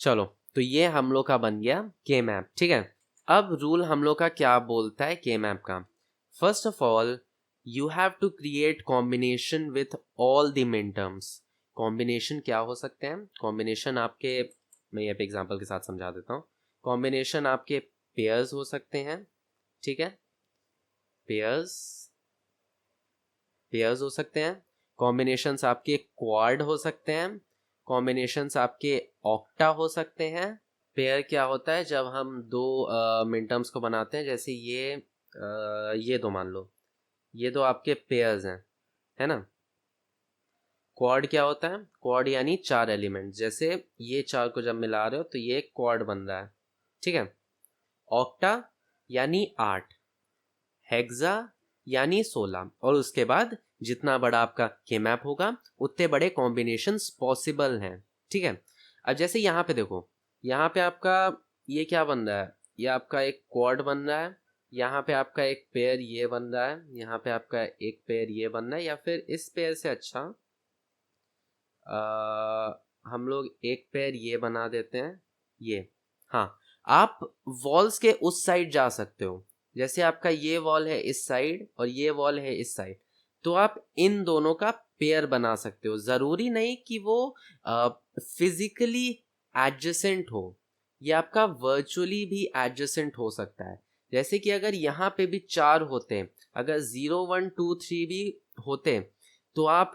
चलो, तो ये हम लोग का बन गया के मैप। ठीक है, अब रूल हम लोग का क्या बोलता है के मैप का। First of all you have to create combination with all the min terms. Combination क्या हो सकते हैं? कॉम्बिनेशन आपके, मैं ये पे एग्जांपल के साथ समझा देता हूँ। कॉम्बिनेशन आपके पेयर्स हो सकते हैं। ठीक है, पेयर्स पेयर्स हो सकते हैं। कॉम्बिनेशंस आपके क्वाड हो सकते हैं। कॉम्बिनेशंस आपके ऑक्टा हो सकते हैं। पेयर क्या होता है? जब हम दो मिन टर्म्स को बनाते हैं, जैसे ये दो मान लो, ये दो आपके पेयर्स हैं, है ना। क्वाड क्या होता है? क्वाड यानी चार एलिमेंट, जैसे ये चार को जब मिला रहे हो तो ये क्वाड बन रहा है। ठीक है, ऑक्टा यानी 8, हेक्सा यानी 16, और उसके बाद जितना बड़ा आपका के मैप होगा उतने बड़े कॉम्बिनेशंस पॉसिबल हैं। ठीक है, अब जैसे यहाँ पे देखो, यहाँ पे आपका ये क्या बन रहा है? ये आपका एक क्वाड बन रहा है। यहाँ पे आपका एक पेयर ये बन रहा है। यहाँ पे आपका एक पेयर ये बन रहा है, या फिर इस पेयर से अच्छा हम लोग एक पेयर ये बना देते हैं, ये। हाँ, आप वॉल्स के उस साइड जा सकते हो। जैसे आपका ये वॉल है इस साइड और ये वॉल है इस साइड, तो आप इन दोनों का पेयर बना सकते हो। जरूरी नहीं कि वो फिजिकली एडजेसेंट हो, ये आपका वर्चुअली भी एडजेसेंट हो सकता है। जैसे कि अगर यहाँ पे भी 4 होते हैं, अगर 0 1 2 3 भी होते, तो आप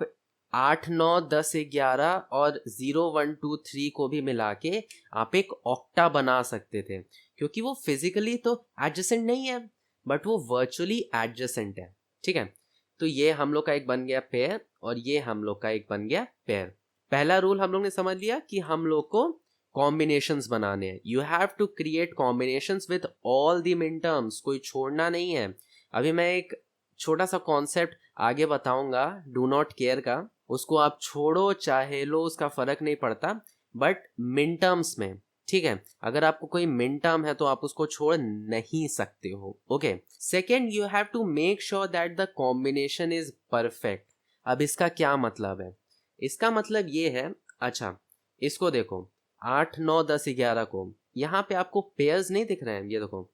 8 9 10 11 और 0 1 2 3 को भी मिला के आप एक ऑक्टा बना सकते थे, क्योंकि वो फिजिकली तो एडजेसेंट नहीं है, बट वो वर्चुअली एडजेसेंट है। ठीक है, तो ये हम लोग का एक बन गया पेयर, और ये हम लोग का एक बन गया पेयर। पहला रूल हम लोग ने समझ लिया कि हम लोग को कॉम्बिनेशंस बनाने हैं। You have to create combinations with all the min terms, कोई छोड़ना नहीं है। अभी मैं एक छोटा सा कॉन्सेप्ट आगे बताऊंगा डू नॉट केयर का, उसको आप छोड़ो चाहे लो उसका फर्क नहीं पड़ता, बट मिन टर्म्स में। ठीक है, अगर आपको कोई मिन टर्म है तो आप उसको छोड़ नहीं सकते हो। Okay, second, you have to make sure that the combination is perfect. अब इसका क्या मतलब है? इसका मतलब ये है, अच्छा इसको देखो, 8 9 10 11 को यहाँ पे आपको पेयर्स नहीं दिख रहे हैं? ये देखो,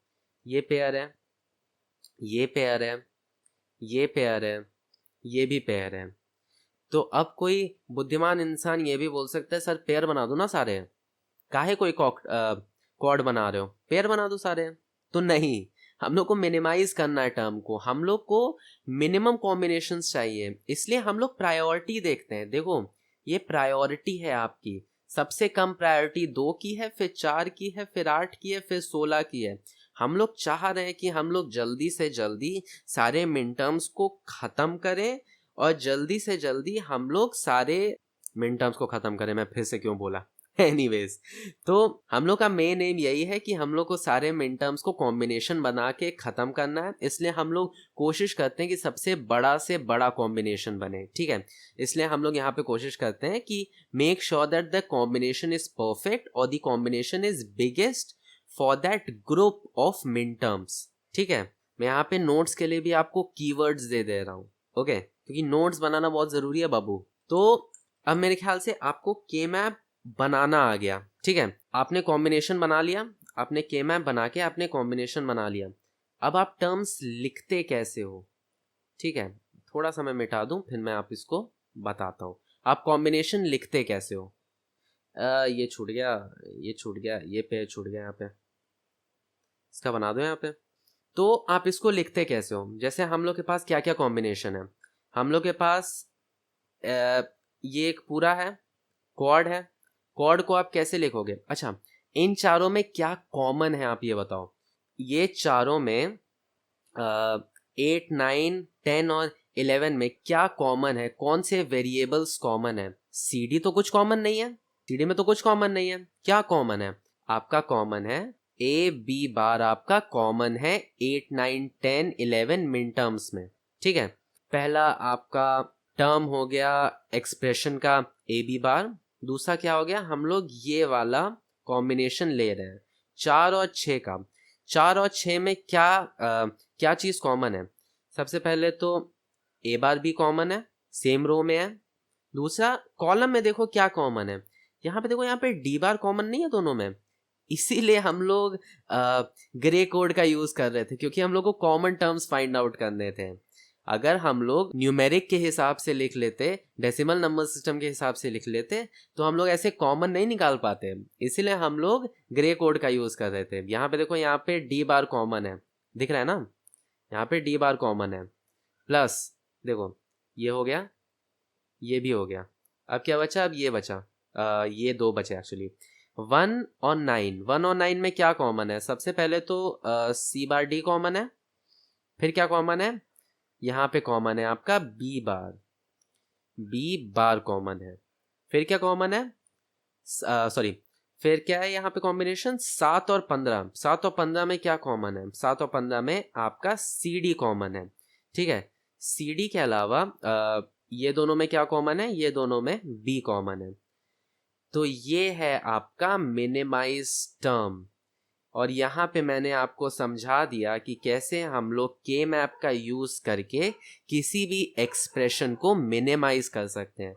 ये पेयर है, ये पेयर है, ये पेयर है, ये भी पेयर है। तो अब कोई बुद्धिमान इंसान ये भी बोल सकता है सर पेयर बना दो ना सारे, काहे कोई क्वाड बना रहे हो, पेयर बना दो सारे। तो नहीं, हम लोग को मिनिमाइज करना है टर्म को, हम लोग को मिनिमम कॉम्बिनेशंस चाहिए, इसलिए हम लोग प्रायोरिटी देखते हैं। देखो, ये प्रायोरिटी है आपकी, सबसे कम प्रायोरिटी 2 की है, फिर 4 की है, फिर 8 की है, फिर 16 की है। हम लोग चाह रहे हैं कि हम लोग जल्दी से जल्दी सारे मिन टर्म्स को खत्म करें, और जल्दी से जल्दी हम लोग सारे मिन टर्म्स को खत्म करें। मैं फिर से क्यों बोला? एनीवेज, तो हम लोग का मेन एम यही है कि हम लोग को सारे मिन टर्म्स को कॉम्बिनेशन बना के खत्म करना है, इसलिए हम लोग कोशिश करते हैं कि सबसे बड़ा से बड़ा कॉम्बिनेशन बने। ठीक है, इसलिए हम लोग यहाँ पे कोशिश करते हैं कि make sure that the combination is perfect और the combination is biggest for that group of minterms. ठीक है, मैं यहाँ पे नोट्स के लिए भी आपको कीवर्ड्स दे रहा हूँ। ओके, क्योंकि नोट्स बनाना बहुत जरूरी है बाबू। तो अब मेरे ख्याल से आपको के मैप बनाना आ गया। ठीक है, आपने कॉम्बिनेशन बना लिया, आपने के मैप बना के आपने कॉम्बिनेशन बना लिया। अब आप टर्म्स लिखते कैसे हो? ठीक है, थोड़ा सा मैं मिटा दूं फिर मैं आप इसको बताता हूँ। आप कॉम्बिनेशन लिखते कैसे हो? ये छूट गया, ये छूट गया, ये पे छूट गया, यहाँ पे इसका बना दो यहाँ पे। तो आप इसको लिखते कैसे हो? जैसे हम लोग के पास क्या क्या कॉम्बिनेशन है, हम लोग के पास ये एक पूरा है, क्वाड है। क्वाड को आप कैसे लिखोगे? अच्छा, इन चारों में क्या कॉमन है आप ये बताओ। ये चारों में 8 9 10 और 11 में क्या कॉमन है? कौन से वेरिएबल्स कॉमन है? सीडी तो कुछ कॉमन नहीं है, सीडी में तो कुछ कॉमन नहीं है। क्या कॉमन है आपका? कॉमन है ए बी बार, आपका कॉमन है 8 9 10 11 मिन टर्म्स में। ठीक है, पहला आपका टर्म हो गया एक्सप्रेशन का ए बी बार। दूसरा क्या हो गया? हम लोग ये वाला कॉम्बिनेशन ले रहे हैं 4 और 6 का। 4 और 6 में क्या चीज कॉमन है? सबसे पहले तो ए बार भी कॉमन है, सेम रो में है। दूसरा कॉलम में देखो क्या कॉमन है, यहाँ पे देखो, यहाँ पे डी बार कॉमन नहीं है दोनों में, इसीलिए हम लोग ग्रे कोड का यूज कर रहे थे, क्योंकि हम लोग को कॉमन टर्म्स फाइंड आउट करने थे। अगर हम लोग न्यूमेरिक के हिसाब से लिख लेते, डेसिमल नंबर सिस्टम के हिसाब से लिख लेते, तो हम लोग ऐसे कॉमन नहीं निकाल पाते, इसीलिए हम लोग ग्रे कोड का यूज कर रहे थे। यहाँ पे देखो, यहाँ पे डी बार कॉमन है, दिख रहा है ना, यहाँ पे डी बार कॉमन है, प्लस देखो ये हो गया, ये भी हो गया। अब क्या बचा, अब ये बचा, ये दो बचे एक्चुअली। 1 और 9, 1 और 9 में क्या कॉमन है? सबसे पहले तो सी बार डी कॉमन है, फिर क्या कॉमन है, यहाँ पे कॉमन है आपका बी बार कॉमन है, फिर क्या कॉमन है, सॉरी, फिर क्या है यहाँ पे कॉम्बिनेशन, 7 और 15, 7 और 15 में क्या कॉमन है, 7 और 15 में आपका सी डी कॉमन है, ठीक है। सी डी के अलावा ये दोनों में क्या कॉमन है, ये दोनों में बी कॉमन है। तो ये है आपका मिनिमाइज टर्म, और यहाँ पे मैंने आपको समझा दिया कि कैसे हम लोग के मैप का यूज करके किसी भी एक्सप्रेशन को मिनिमाइज कर सकते हैं।